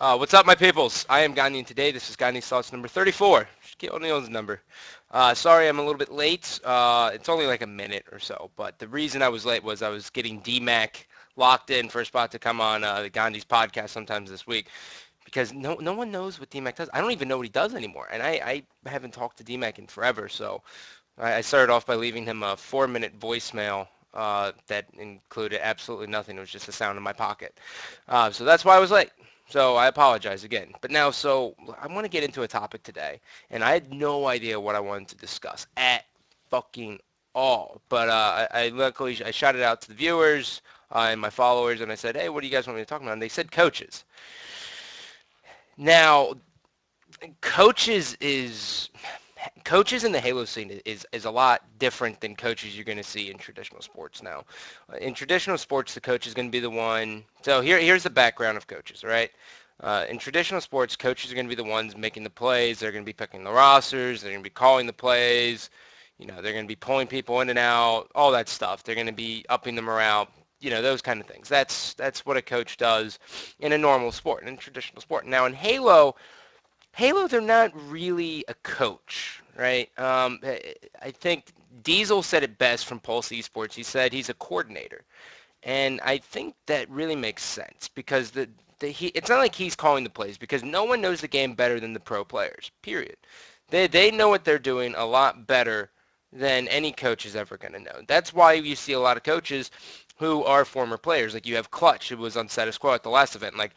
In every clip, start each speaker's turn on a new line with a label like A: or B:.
A: What's up, my peoples? I am Gandhi, and today this is Gandhi's Thoughts number 34. Shaquille O'Neal's number. Sorry, I'm a little bit late. It's only like a minute or so, but the reason I was late was I was getting DMAC locked in for a spot to come on Gandhi's podcast sometimes this week because no one knows what DMAC does. I don't even know what he does anymore, and I haven't talked to DMAC in forever, so I started off by leaving him a 4-minute voicemail that included absolutely nothing. It was just the sound in my pocket. So that's why I was late. So I apologize again. But now, so I want to get into a topic today, and I had no idea what I wanted to discuss at fucking all. But I luckily I shot it out to the viewers and my followers, and I said, hey, what do you guys want me to talk about? And they said coaches. Now, coaches is coaches in the Halo scene is a lot different than coaches you're going to see in traditional sports now. In traditional sports, the coach is going to be the one. So here's the background of coaches, right? In traditional sports, coaches are going to be the ones making the plays. They're going to be picking the rosters. They're going to be calling the plays. They're going to be pulling people in and out, all that stuff. They're going to be upping the morale. Those kind of things. That's what a coach does in a normal sport, in a traditional sport. Now in Halo, they're not really a coach, right? I think Diesel said it best from Pulse Esports. He said he's a coordinator. And I think that really makes sense because it's not like he's calling the plays because no one knows the game better than the pro players, period. They know what they're doing a lot better than any coach is ever going to know. That's why you see a lot of coaches who are former players. Like you have Clutch, who was on Status Quo at the last event. Like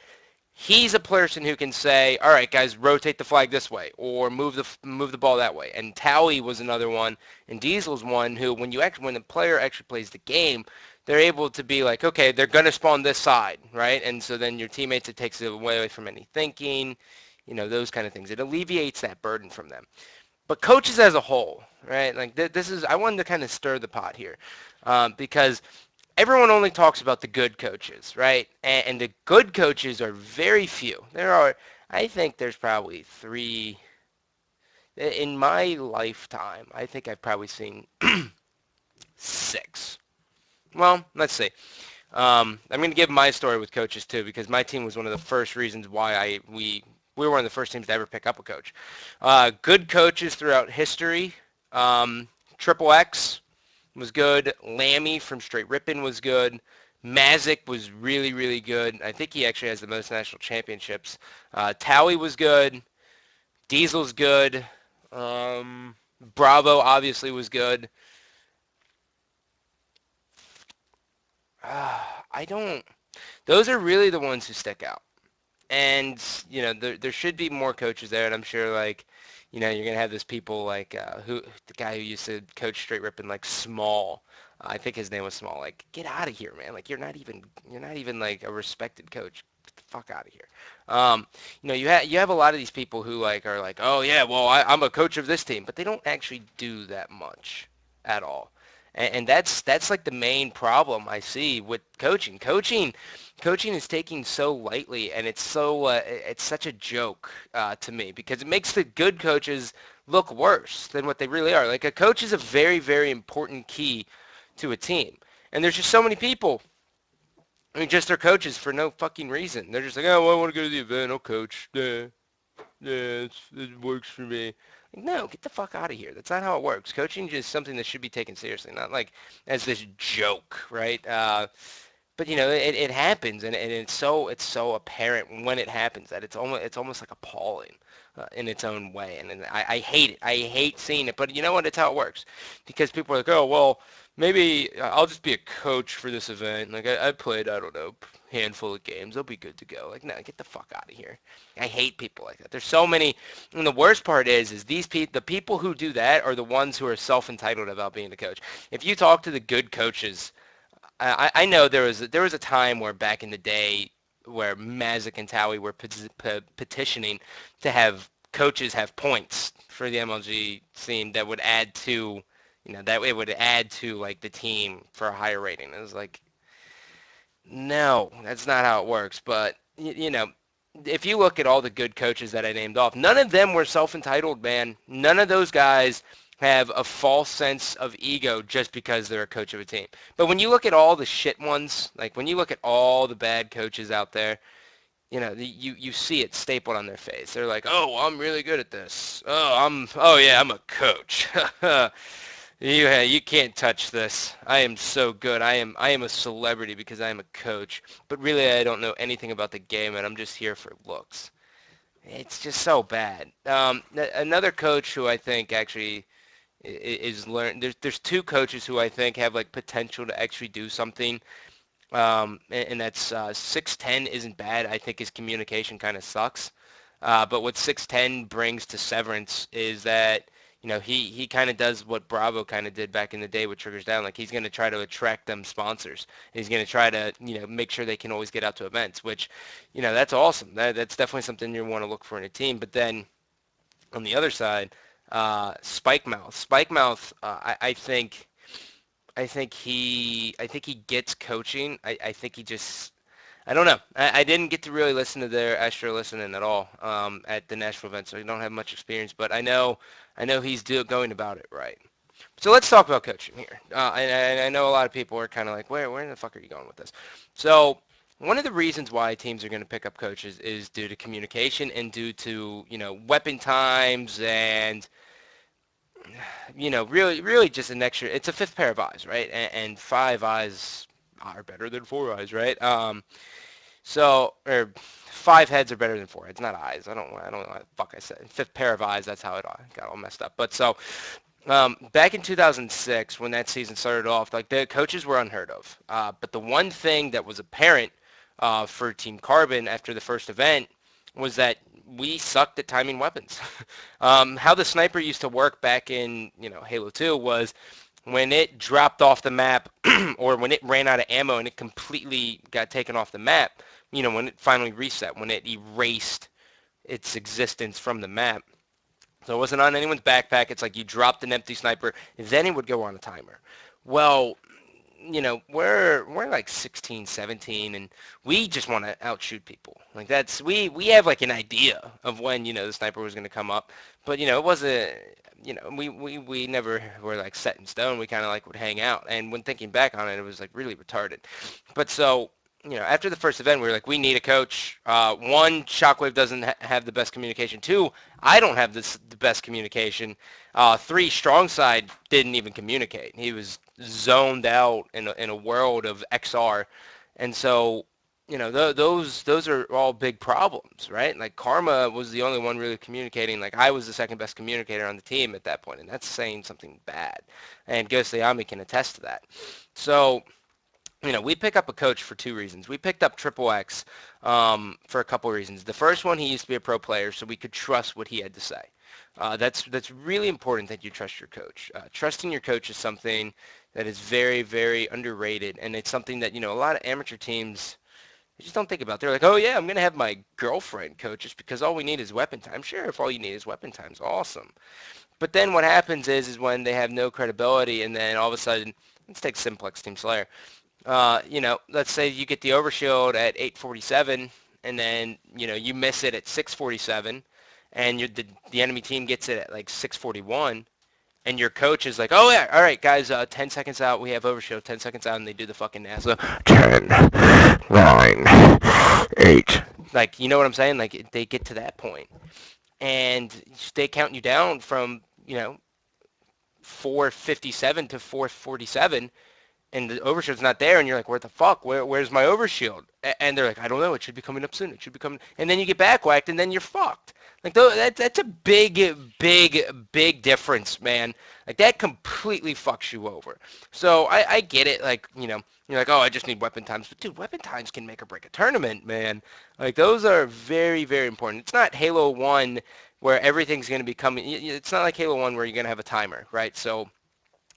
A: he's a person who can say, all right, guys, rotate the flag this way or move the ball that way. And Towie was another one, and Diesel's one who, when the player actually plays the game, they're able to be like, okay, they're going to spawn this side, right? And so then your teammates, it takes it away from any thinking, those kind of things. It alleviates that burden from them. But coaches as a whole, right? Like this is, I wanted to kind of stir the pot here because everyone only talks about the good coaches, right? And the good coaches are very few. I think there's probably three. In my lifetime, I think I've probably seen six. Well, let's see. I'm going to give my story with coaches too, because my team was one of the first reasons why we were one of the first teams to ever pick up a coach. Good coaches throughout history. Triple X was good. Lammy from Straight Rippin' was good. Mazik was really, really good. I think he actually has the most national championships. Towie was good. Diesel's good. Bravo obviously was good. I don't. Those are really the ones who stick out. And there should be more coaches there, and I'm sure you're gonna have those people like who the guy who used to coach Straight Rippin' like Small. I think his name was Small. Like, get out of here, man! Like you're not even like a respected coach. Get the fuck out of here. You have a lot of these people who like are like, oh yeah, well I'm a coach of this team, but they don't actually do that much at all. And that's like the main problem I see with coaching. Coaching is taken so lightly, and it's such a joke to me because it makes the good coaches look worse than what they really are. Like a coach is a very, very important key to a team, and there's just so many people. I mean, just they're coaches for no fucking reason. They're just like, oh, well, I want to go to the event. I'll coach. Yeah, yeah, it works for me. Like, no, get the fuck out of here. That's not how it works. Coaching is something that should be taken seriously, not like as this joke, right? But it happens, and it's so apparent when it happens that it's almost like appalling in its own way, and I hate it. I hate seeing it, but you know what? It's how it works, because people are like, oh well, maybe I'll just be a coach for this event. Like I played, I don't know, handful of games. I'll be good to go. Like no, get the fuck out of here. I hate people like that. There's so many, and the worst part is the people who do that are the ones who are self-entitled about being a coach. If you talk to the good coaches. I know there was a time where back in the day where Mazik and Towie were petitioning to have coaches have points for the MLG scene that would add to, that it would add to like the team for a higher rating. It was like, no, that's not how it works. But if you look at all the good coaches that I named off, none of them were self-entitled, man. None of those guys have a false sense of ego just because they're a coach of a team. But when you look at all the shit ones, like when you look at all the bad coaches out there, you see it stapled on their face. They're like, "Oh, I'm really good at this. Oh yeah, I'm a coach. You can't touch this. I am so good. I am a celebrity because I am a coach. But really, I don't know anything about the game, and I'm just here for looks." It's just so bad. Another coach who I think actually is learn. There's two coaches who I think have like potential to actually do something. And that's 6'10" isn't bad. I think his communication kind of sucks. But what 6'10" brings to Severance is that, he kind of does what Bravo kind of did back in the day with Triggers Down. Like he's going to try to attract them sponsors. He's going to try to, make sure they can always get out to events, which, that's awesome. That's definitely something you want to look for in a team. But then on the other side, Spike Mouth. Spike Mouth, I think he gets coaching. I think he just I don't know. I didn't get to really listen to their extra listening at all at the Nashville event, so I don't have much experience. But I know he's going about it right. So let's talk about coaching here. And I know a lot of people are kind of like, where the fuck are you going with this? So one of the reasons why teams are going to pick up coaches is due to communication and due to weapon times and really just an extra. It's a fifth pair of eyes, right? And five eyes are better than four eyes, right? Or five heads are better than four heads, not eyes. I don't know what the fuck I said. Fifth pair of eyes, that's how it got all messed up. But so back in 2006, when that season started off, like the coaches were unheard of. But the one thing that was apparent for Team Carbon after the first event was that we sucked at timing weapons. How the sniper used to work back in Halo 2 was when it dropped off the map or when it ran out of ammo and it completely got taken off the map, when it finally reset, when it erased its existence from the map. So it wasn't on anyone's backpack. It's like you dropped an empty sniper, then it would go on a timer. Well, we're like 16, 17, and we just want to outshoot people. Like we have like an idea of when, the sniper was going to come up, but it wasn't, we never were like set in stone. We kind of like would hang out. And when thinking back on it, it was like really retarded. But so, after the first event, we were like, we need a coach. One, Shockwave doesn't have the best communication. Two, I don't have the best communication. Three, Strongside didn't even communicate. He was zoned out in a world of XR, and so those are all big problems, right? Like Karma was the only one really communicating. Like I was the second best communicator on the team at that point, and that's saying something bad. And Ghost Ayami can attest to that. So we pick up a coach for two reasons. We picked up Triple X for a couple of reasons. The first one, he used to be a pro player, so we could trust what he had to say. That's really important that you trust your coach. Trusting your coach is something that is very, very underrated, and it's something that, a lot of amateur teams they just don't think about. They're like, oh yeah, I'm going to have my girlfriend coach just because all we need is weapon time. Sure, if all you need is weapon time, is awesome. But then what happens is when they have no credibility, and then all of a sudden, let's take Simplex Team Slayer. Let's say you get the overshield at 847, and then, you miss it at 647, and the enemy team gets it at like 641, and your coach is like, oh yeah, all right, guys, 10 seconds out, we have overshield, 10 seconds out, and they do the fucking NASA. 10, 9, 8. Like, you know what I'm saying? Like, they get to that point, and they count you down from, 457 to 447, and the overshield's not there, and you're like, what the fuck? Where's my overshield? And they're like, I don't know. It should be coming up soon. It should be coming. And then you get back whacked, and then you're fucked. Like, that's a big, big, big difference, man. Like, that completely fucks you over. So I get it. Like, you're like, oh, I just need weapon times. But, dude, weapon times can make or break a tournament, man. Like, those are very, very important. It's not Halo 1 where everything's going to be coming. It's not like Halo 1 where you're going to have a timer, right? So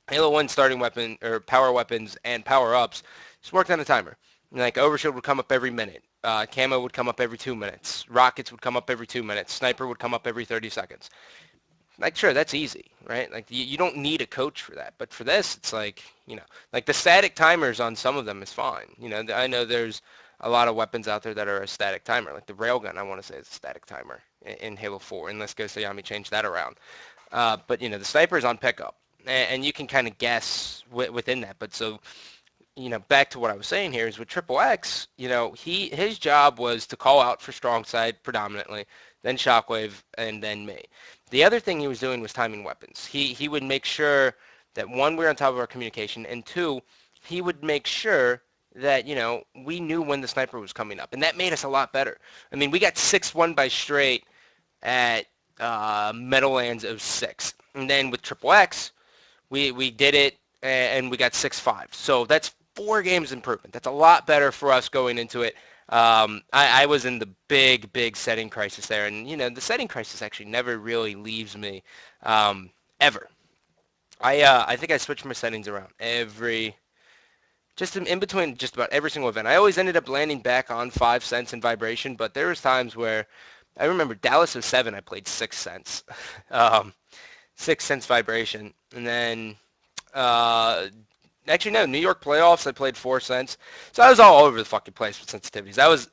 A: Halo 1 starting weapon or power weapons and power-ups just worked on a timer. Like Overshield would come up every minute. Camo would come up every 2 minutes. Rockets would come up every 2 minutes. Sniper would come up every 30 seconds. Like, sure, that's easy, right? Like, you don't need a coach for that. But for this, it's like, like the static timers on some of them is fine. I know there's a lot of weapons out there that are a static timer. Like the railgun, I want to say, is a static timer in Halo 4, unless Ghost Ayami changed that around. But, the sniper is on pickup, and you can kind of guess within that. But so back to what I was saying here is with Triple X, his job was to call out for strong side predominantly, then Shockwave, and then me. The other thing he was doing was timing weapons. He would make sure that one, we were on top of our communication, and two, he would make sure that we knew when the sniper was coming up, and that made us a lot better. I mean, we got 6-1 by straight at Meadowlands '06, and then with Triple X, we did it and we got 6-5. So that's 4 games improvement. That's a lot better for us going into it. I was in the big setting crisis there, and the setting crisis actually never really leaves me ever. I think I switched my settings around just in between just about every single event. I always ended up landing back on 5 cents in vibration, but there was times where I remember Dallas '07. I played 6 cents, um, 6 cents vibration, and then uh, actually, no. New York playoffs, I played 4 cents. So I was all over the fucking place with sensitivities. That was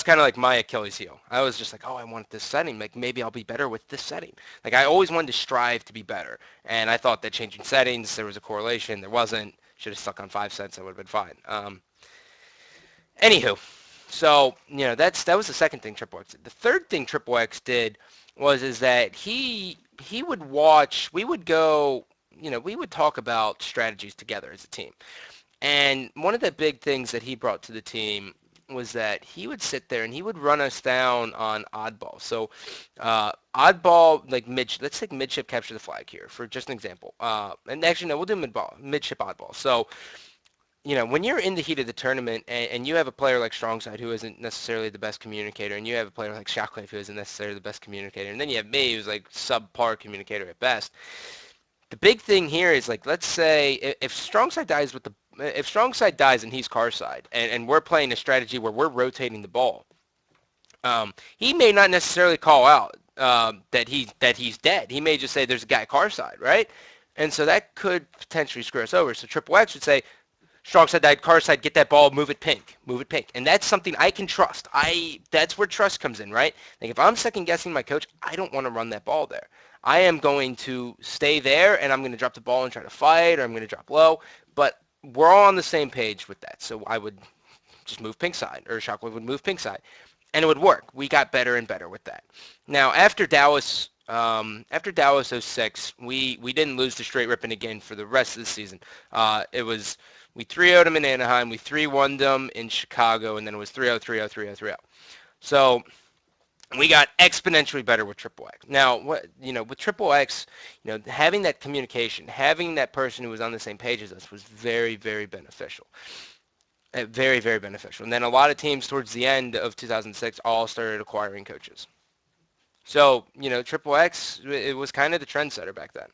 A: kind of like my Achilles heel. I was just like, oh, I want this setting. Like maybe I'll be better with this setting. Like I always wanted to strive to be better, and I thought that changing settings there was a correlation. There wasn't. Should have stuck on 5 cents. I would have been fine. Anywho, so that was the second thing Triple X did. The third thing Triple X did is that he would watch. We would go. We would talk about strategies together as a team. And one of the big things that he brought to the team was that he would sit there and he would run us down on oddball. So oddball, like let's take midship capture the flag here for just an example. And actually, no, we'll do midship oddball. So when you're in the heat of the tournament and you have a player like Strongside who isn't necessarily the best communicator, and you have a player like Shockwave who isn't necessarily the best communicator, and then you have me who's like subpar communicator at best. The big thing here is like, let's say if Strongside dies if Strongside dies and he's car side, and we're playing a strategy where we're rotating the ball, he may not necessarily call out that he's dead. He may just say there's a guy car side, right? And so that could potentially screw us over. So Triple X would say, strong side, died, car side, get that ball, move it pink, move it pink. And that's something I can trust. That's where trust comes in, right? Like if I'm second guessing my coach, I don't want to run that ball there. I am going to stay there and I'm going to drop the ball and try to fight, or I'm going to drop low. But we're all on the same page with that. So I would just move pink side, or Shockwave would move pink side. And it would work. We got better and better with that. Now, after Dallas '06, we didn't lose to straight ripping again for the rest of the season. We 3-0'd them in Anaheim, we 3-1'd them in Chicago, and then it was 3-0, 3-0, 3-0, 3-0. So we got exponentially better with Triple X. Now, with Triple X, having that communication, having that person who was on the same page as us was very, very beneficial. Very, very beneficial. And then a lot of teams towards the end of 2006 all started acquiring coaches. So, Triple X, it was kind of the trendsetter back then.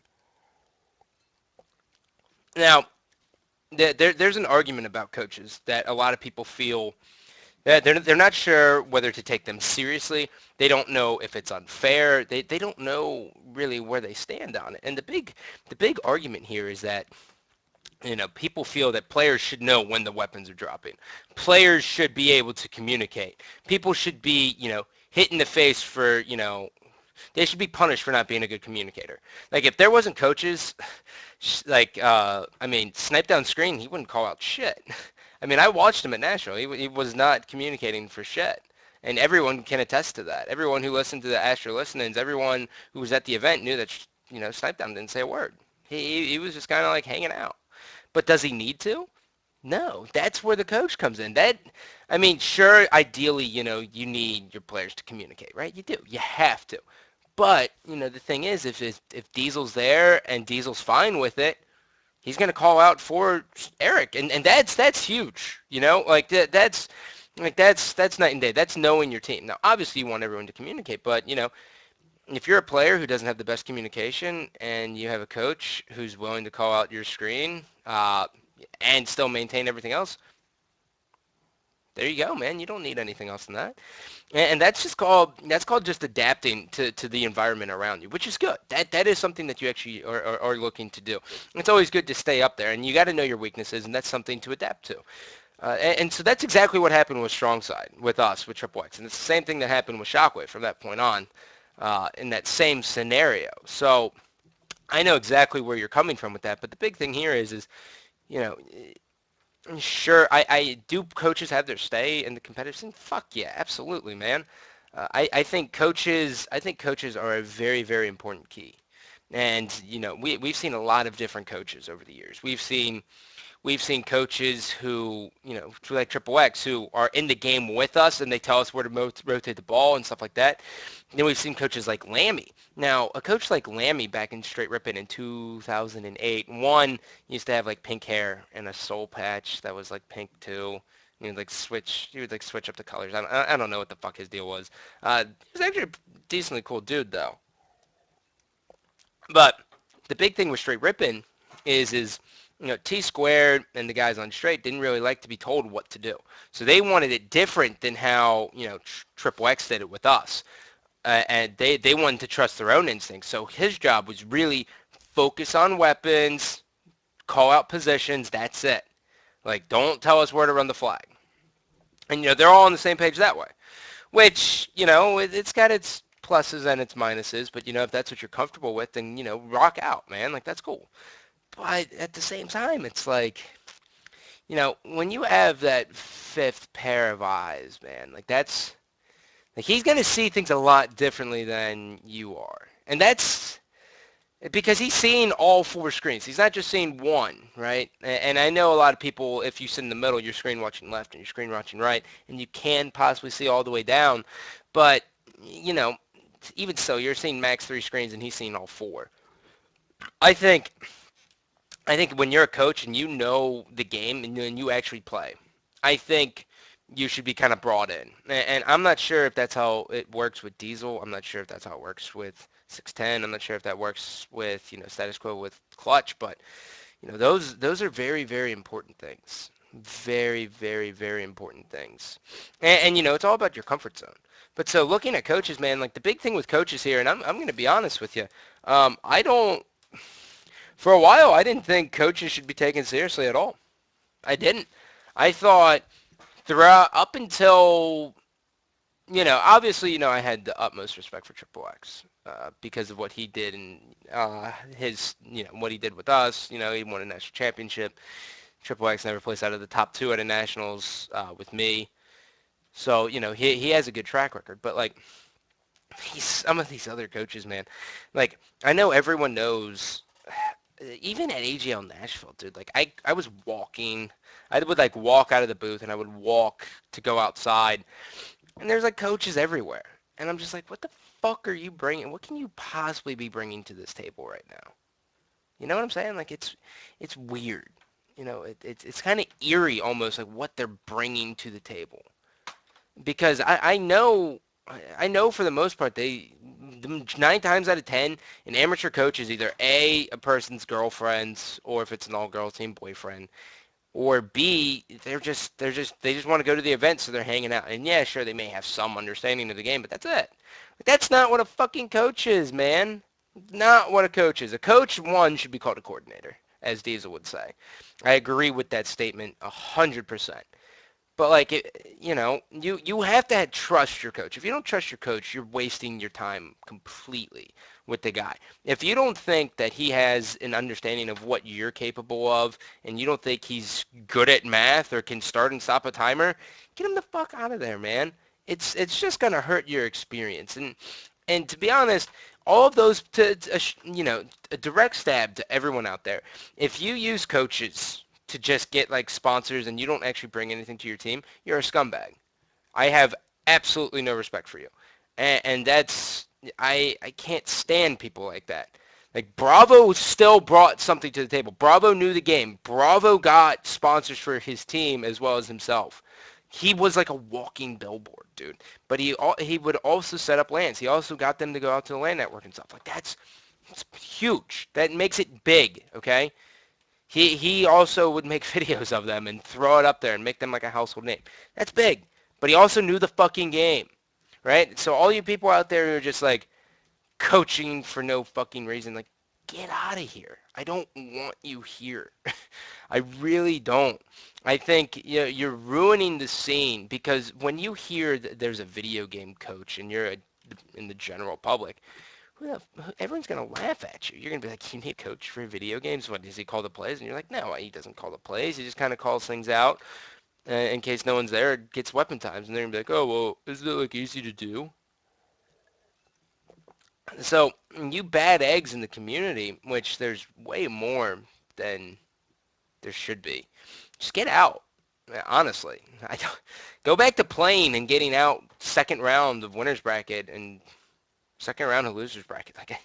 A: Now, there's an argument about coaches that a lot of people feel that they're not sure whether to take them seriously. They don't know if it's unfair. They don't know really where they stand on it. And the big argument here is that people feel that players should know when the weapons are dropping. Players should be able to communicate. People should be, hit in the face for, they should be punished for not being a good communicator. Like if there wasn't coaches, snipe down screen, he wouldn't call out shit. I mean, I watched him at Nashville. He was not communicating for shit. And everyone can attest to that. Everyone who listened to the Astro Listenings, everyone who was at the event knew that, Snipe Down didn't say a word. He was just kind of like hanging out. But does he need to? No, that's where the coach comes in. Sure, ideally, you need your players to communicate, right? You do. You have to. But, the thing is, if Diesel's there and Diesel's fine with it, he's going to call out for Eric. And that's huge, that's night and day. That's knowing your team. Now, obviously, you want everyone to communicate, but, if you're a player who doesn't have the best communication and you have a coach who's willing to call out your screen and still maintain everything else, there you go, man. You don't need anything else than that. And that's called just adapting to the environment around you, which is good. That is something that you actually are looking to do. It's always good to stay up there, and you got to know your weaknesses, and that's something to adapt to. And so that's exactly what happened with Strong Side, with us, with Triple X. And it's the same thing that happened with Shockwave from that point on in that same scenario. So I know exactly where you're coming from with that. But the big thing here is you know, Sure, I do. Coaches have their stay in the competitive scene? Fuck yeah, absolutely, man. I think coaches are a very, very important key. And we've seen a lot of different coaches over the years. We've seen coaches who, like Triple X, who are in the game with us and they tell us where to rotate the ball and stuff like that. And then we've seen coaches like Lammy. Now, a coach like Lammy back in Straight Rippin' in 2008, one used to have like pink hair and a soul patch that was like pink too. He would like switch up the colors. I don't know what the fuck his deal was. He was actually a decently cool dude though. But the big thing with Straight Rippin' is T Squared and the guys on Straight didn't really like to be told what to do. So they wanted it different than how, Triple X did it with us. And they wanted to trust their own instincts. So his job was really focus on weapons, call out positions, that's it. Like, don't tell us where to run the flag. And, they're all on the same page that way. Which, it's got its pluses and its minuses, but, if that's what you're comfortable with, then, rock out, man. Like, that's cool. But at the same time, it's like, when you have that fifth pair of eyes, man, like that's like he's gonna see things a lot differently than you are, and that's because he's seeing all four screens. He's not just seeing one, right? And I know a lot of people, if you sit in the middle, you're screen watching left and you're screen watching right, and you can possibly see all the way down, but you know, even so, you're seeing max three screens and he's seeing all four. I think I think when you're a coach and you know the game and you actually play, I think you should be kind of brought in. And I'm not sure if that's how it works with Diesel. I'm not sure if that's how it works with 610. I'm not sure if that works with, status quo with Clutch. But, those are very, very important things. Very, very, very important things. And it's all about your comfort zone. But so looking at coaches, man, like the big thing with coaches here, and I'm going to be honest with you, I don't for a while, I didn't think coaches should be taken seriously at all. I didn't. I thought throughout up until obviously, I had the utmost respect for Triple X because of what he did and his, what he did with us. He won a national championship. Triple X never placed out of the top two at a nationals with me. So, he has a good track record. But like, some of these other coaches, man, like I know everyone knows even at AGL Nashville, dude, like I was walking, I would like walk out of the booth and I would walk to go outside and there's like coaches everywhere. And I'm just like, what the fuck are you bringing? What can you possibly be bringing to this table right now? You know what I'm saying? Like it's weird. It's kind of eerie almost like what they're bringing to the table. Because I know for the most part nine times out of 10 an amateur coach is either a person's girlfriend or if it's an all-girl team boyfriend or B they just want to go to the event so they're hanging out and yeah sure they may have some understanding of the game but that's it. That's not what a fucking coach is, man. Not what a coach is. A coach one should be called a coordinator, as Diesel would say. I agree with that statement 100%. But like you have to trust your coach. If you don't trust your coach, you're wasting your time completely with the guy. If you don't think that he has an understanding of what you're capable of, and you don't think he's good at math or can start and stop a timer, get him the fuck out of there, man. It's just gonna hurt your experience. And to be honest, all of those a direct stab to everyone out there. If you use coaches to just get like sponsors and you don't actually bring anything to your team, you're a scumbag. I have absolutely no respect for you. And that's I can't stand people like that. Like Bravo still brought something to the table. Bravo knew the game. Bravo got sponsors for his team as well as himself. He was like a walking billboard, dude. But he would also set up lands. He also got them to go out to the land network and stuff. Like that's huge. That makes it big, okay? He also would make videos of them and throw it up there and make them like a household name. That's big. But he also knew the fucking game, right? So all you people out there who are just like coaching for no fucking reason, like get out of here. I don't want you here. I really don't. I think you're ruining the scene because when you hear that there's a video game coach and you're in the general public, everyone's gonna laugh at you. You're gonna be like, you need a coach for video games. What does he call the plays? And you're like, no, he doesn't call the plays. He just kind of calls things out in case no one's there. It gets weapon times, and they're gonna be like, oh well, isn't it like easy to do? So you bad eggs in the community, which there's way more than there should be. Just get out. Honestly, I don't, go back to playing and getting out second round of winners bracket and second round of losers bracket. Like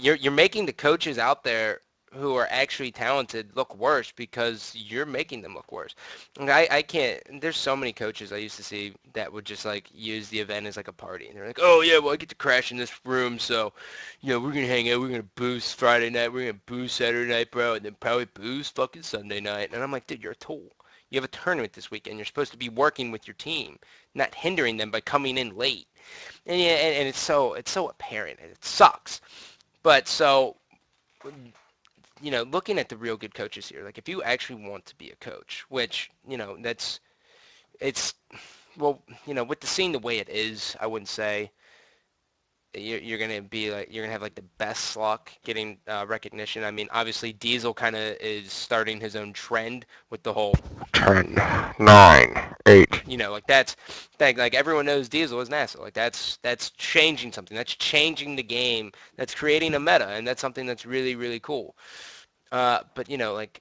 A: you're making the coaches out there who are actually talented look worse because you're making them look worse. And I can't. There's so many coaches I used to see that would just like use the event as like a party. And they're like, oh yeah, well I get to crash in this room, so we're gonna hang out, we're gonna boost Friday night, we're gonna boost Saturday night, bro, and then probably boost fucking Sunday night. And I'm like, dude, you're a tool. You have a tournament this weekend. You're supposed to be working with your team, not hindering them by coming in late. And yeah, and it's so apparent, and it sucks. But so looking at the real good coaches here, like if you actually want to be a coach, which that's it's well, with the scene the way it is, I wouldn't say you're gonna be like you're gonna have like the best luck getting recognition. I mean, obviously Diesel kind of is starting his own trend with the whole 10, 9, 8. Like that's like everyone knows Diesel is NASA. Like that's changing something. That's changing the game. That's creating a meta, and that's something that's really really cool. But like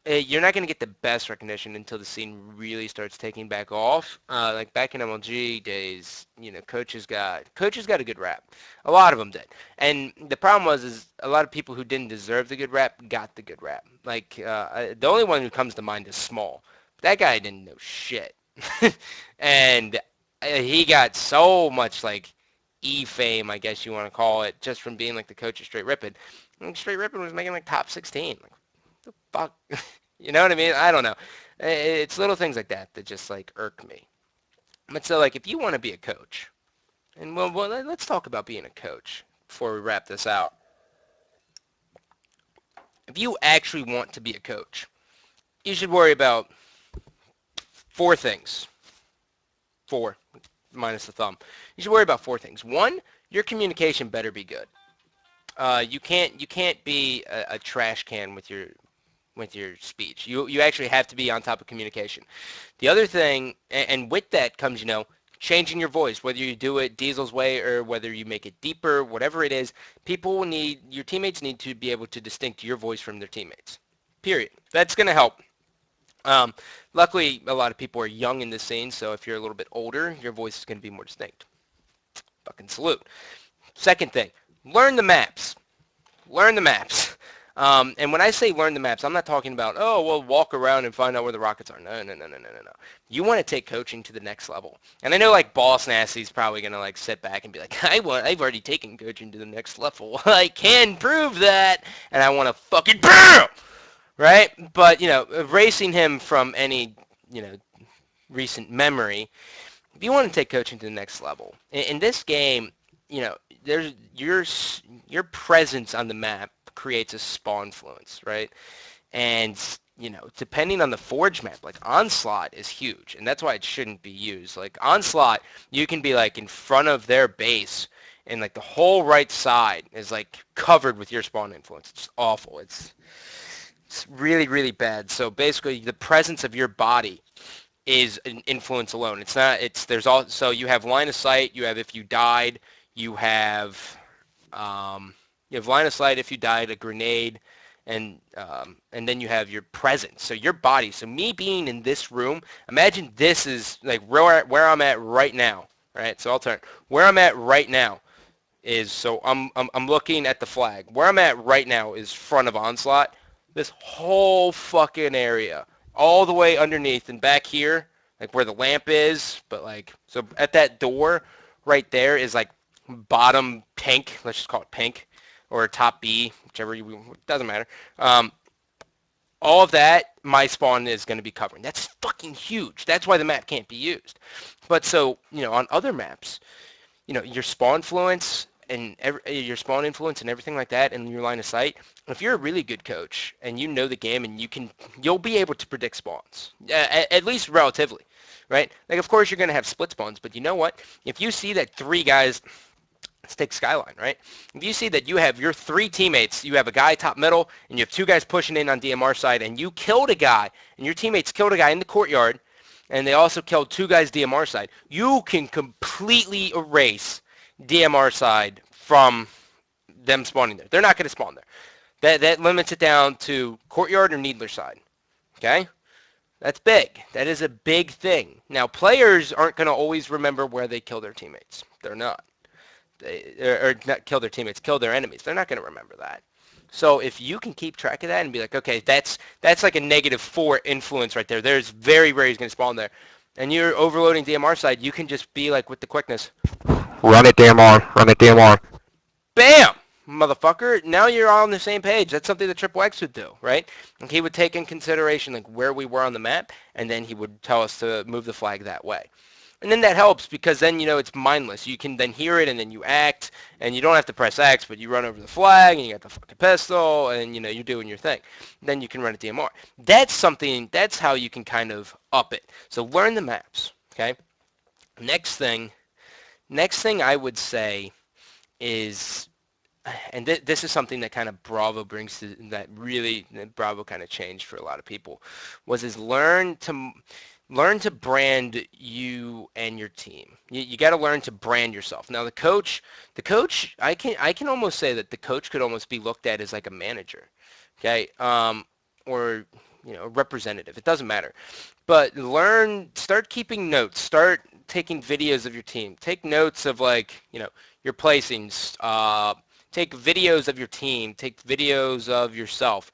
A: you're not going to get the best recognition until the scene really starts taking back off. Like back in MLG days, coaches got a good rap. A lot of them did, and the problem was is a lot of people who didn't deserve the good rap got the good rap. Like the only one who comes to mind is Small. That guy didn't know shit, and he got so much like fame, I guess you want to call it, just from being like the coach of Straight Rippin'. Straight Rippin' was making like top 16. Like, the fuck? You know what I mean? I don't know. It's little things like that that just like irk me. But so like if you want to be a coach, and well let's talk about being a coach before we wrap this out. If you actually want to be a coach, you should worry about four things. Four, minus the thumb. You should worry about four things. One, your communication better be good. You can't be a trash can with your speech. You actually have to be on top of communication. The other thing, and with that comes, changing your voice, whether you do it Diesel's way or whether you make it deeper, whatever it is, your teammates need to be able to distinct your voice from their teammates. Period. That's going to help. Luckily, a lot of people are young in this scene, so if you're a little bit older, your voice is going to be more distinct. Fucking salute. Second thing, learn the maps. Learn the maps. And when I say learn the maps, I'm not talking about, oh, well, walk around and find out where the rockets are. No, no, no, no, no, no, no. You want to take coaching to the next level. And I know, like, Boss Nasty's probably going to, like, sit back and be like, I've already taken coaching to the next level. I can prove that. And I want to fucking BAM! Right? But, erasing him from any, recent memory, if you want to take coaching to the next level, in this game, there's your presence on the map creates a spawn influence, right? And depending on the Forge map, like Onslaught is huge, and that's why it shouldn't be used. Like Onslaught, you can be like in front of their base, and like the whole right side is like covered with your spawn influence. It's awful. It's really really bad. So basically, the presence of your body is an influence alone. It's not. There's also you have line of sight. You have if you died. You have line of sight if you died, a grenade, and then you have your presence. So your body. So me being in this room, imagine this is like where I'm at right now. Right. So I'll turn. Where I'm at right now is so I'm looking at the flag. Where I'm at right now is front of Onslaught. This whole fucking area, all the way underneath and back here, like where the lamp is, but like so at that door right there is like bottom pink. Let's just call it pink, or top B, whichever doesn't matter. All of that, my spawn is going to be covering. That's fucking huge. That's why the map can't be used. But so on other maps, your spawn influence your spawn influence and everything like that, and your line of sight. If you're a really good coach and you know the game and you'll be able to predict spawns, at least relatively, right? Like of course you're going to have split spawns, but you know what? If you see that Let's take Skyline, right? If you see that you have your three teammates, you have a guy top middle, and you have two guys pushing in on DMR side, and you killed a guy, and your teammates killed a guy in the courtyard, and they also killed two guys DMR side, you can completely erase DMR side from them spawning there. They're not going to spawn there. That limits it down to courtyard or Needler side. Okay? That's big. That is a big thing. Now, players aren't going to always remember where they kill their teammates. They're not. Or not kill their teammates, kill their enemies. They're not going to remember that. So if you can keep track of that and be like, okay, that's like a -4 influence right there. There's very rare he's going to spawn there. And you're overloading DMR side, you can just be like with the quickness, run it DMR, run it DMR. Bam! Motherfucker, now you're all on the same page. That's something that Triple X would do, right? And he would take in consideration like where we were on the map, and then he would tell us to move the flag that way. And then that helps because then, it's mindless. You can then hear it and then you act and you don't have to press X, but you run over the flag and you got the fucking pistol and, you're doing your thing. Then you can run a DMR. That's how you can kind of up it. So learn the maps, okay? Next thing I would say is, and this is something that kind of Bravo brings to, that Bravo kind of changed for a lot of people, is learn to brand you and your team. You got to learn to brand yourself. Now the coach, I can almost say that the coach could almost be looked at as like a manager, okay, or a representative. It doesn't matter, but start keeping notes, start taking videos of your team, take notes of like your placings. Take videos of your team. Take videos of yourself.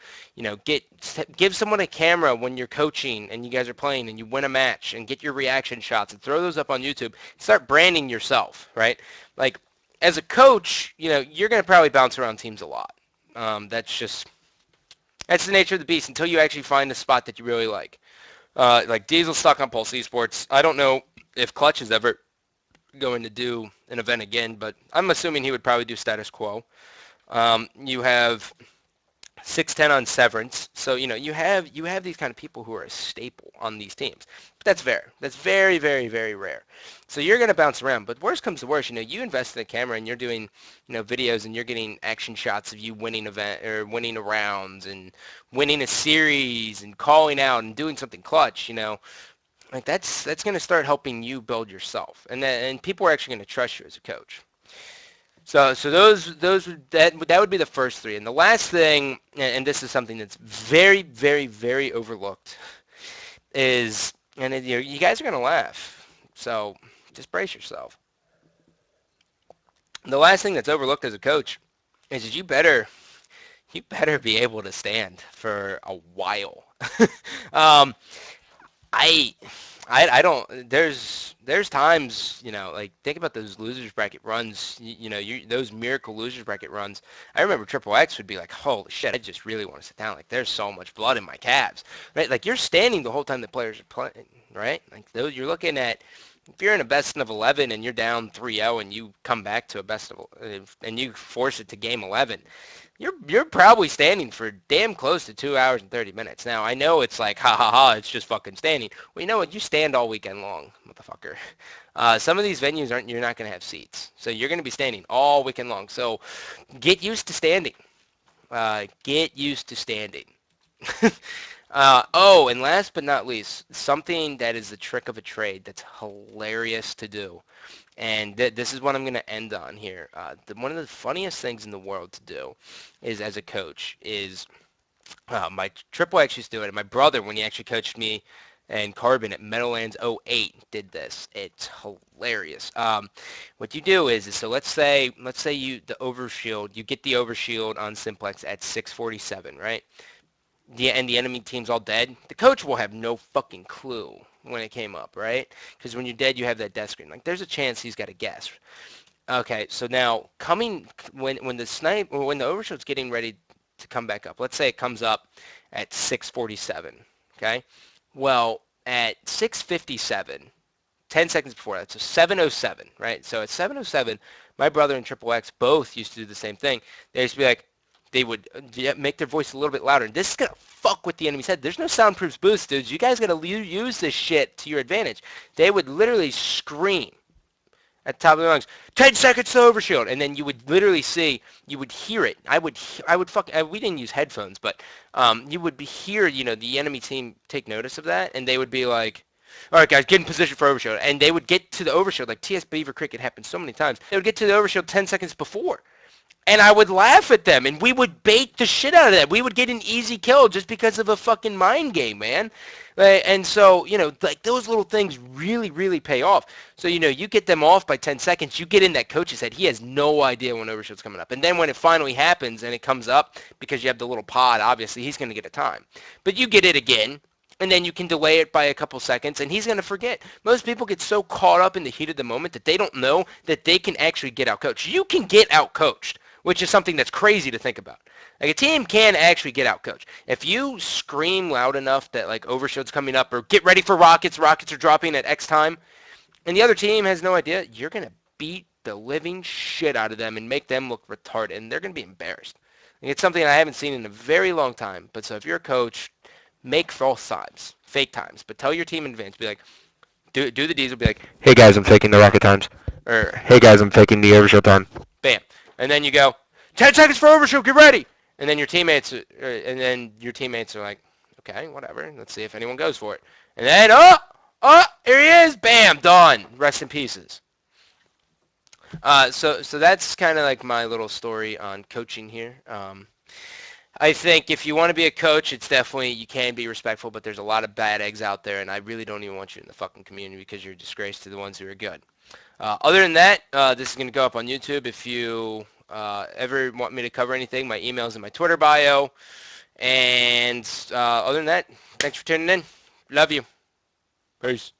A: Give someone a camera when you're coaching and you guys are playing and you win a match and get your reaction shots and throw those up on YouTube. Start branding yourself, right? Like as a coach, you're going to probably bounce around teams a lot. That's the nature of the beast until you actually find a spot that you really like. Like Diesel stuck on Pulse Esports. I don't know if Clutch is ever going to do an event again, but I'm assuming he would probably do status quo. You have 610 on Severance, so you have these kind of people who are a staple on these teams. But that's rare. That's very, very, very rare. So you're gonna bounce around. But worst comes to worst, you invest in a camera and you're doing videos and you're getting action shots of you winning event or winning a rounds and winning a series and calling out and doing something clutch. Like that's going to start helping you build yourself, and people are actually going to trust you as a coach. So that would be the first three, and the last thing, and this is something that's very, very, very overlooked, is, and you guys are going to laugh, so just brace yourself. The last thing that's overlooked as a coach is that you better be able to stand for a while. I don't, there's times, like think about those losers bracket runs, those miracle losers bracket runs. I remember Triple X would be like, holy shit, I just really want to sit down. Like there's so much blood in my calves, right? Like you're standing the whole time the players are playing, right? Like those, you're looking at, if you're in a best of 11 and you're down 3-0 and you come back to a best of, and you force it to game 11, you're probably standing for damn close to 2 hours and 30 minutes. Now, I know it's like, ha ha ha, it's just fucking standing. Well, you know what? You stand all weekend long, motherfucker. Some of these venues you're not going to have seats. So you're going to be standing all weekend long. So get used to standing. Get used to standing. And last but not least, something that is the trick of a trade that's hilarious to do. And this is what I'm going to end on here. One of the funniest things in the world to do is, as a coach, is my Triple X used to do it. And my brother, when he actually coached me and Carbon at Meadowlands '08, did this. It's hilarious. What you do is so let's say you get the overshield on Simplex at 647, right? And the enemy team's all dead. The coach will have no fucking clue when it came up, right? Because when you're dead, you have that death screen. Like, there's a chance he's got to guess. Okay, so now when the overshield's getting ready to come back up, let's say it comes up at 647, okay? Well, at 657, 10 seconds before that, so 707, right? So at 707, my brother and Triple X both used to do the same thing. They used to be like, they would make their voice a little bit louder. And this is going to fuck with the enemy's head. There's no soundproof boost, dudes. You guys got to use this shit to your advantage. They would literally scream at the top of their lungs, 10 seconds to overshield, and then you would literally see, you would hear it. We didn't use headphones, but you would hear, the enemy team take notice of that, and they would be like, all right, guys, get in position for overshield, and they would get to the overshield, like TS Beaver Cricket happened so many times. They would get to the overshield 10 seconds before. And I would laugh at them, and we would bait the shit out of them. We would get an easy kill just because of a fucking mind game, man. And so, like those little things really, really pay off. So, you get them off by 10 seconds, you get in that coach's head. He has no idea when overshield's coming up. And then when it finally happens and it comes up, because you have the little pod, obviously, he's going to get a time. But you get it again, and then you can delay it by a couple seconds, and he's going to forget. Most people get so caught up in the heat of the moment that they don't know that they can actually get out-coached. You can get out-coached, which is something that's crazy to think about. Like, a team can actually get out-coached. If you scream loud enough that, like, overshield's coming up, or get ready for rockets are dropping at X time, and the other team has no idea, you're going to beat the living shit out of them and make them look retarded, and they're going to be embarrassed. Like, it's something I haven't seen in a very long time. But so if you're a coach, make false times, fake times, but tell your team in advance. Be like, do the D's will be like, hey guys, I'm faking the rocket times, or hey guys, I'm faking the overshield time. Bam, and then you go, 10 seconds for overshield, get ready. And then your teammates, are like, okay, whatever. Let's see if anyone goes for it. And then, here he is, bam, done. Rest in pieces. So that's kind of like my little story on coaching here. I think if you want to be a coach, it's definitely, you can be respectful, but there's a lot of bad eggs out there, and I really don't even want you in the fucking community because you're a disgrace to the ones who are good. Other than that, this is going to go up on YouTube. If you ever want me to cover anything, my email's in my Twitter bio. And other than that, thanks for tuning in. Love you. Peace.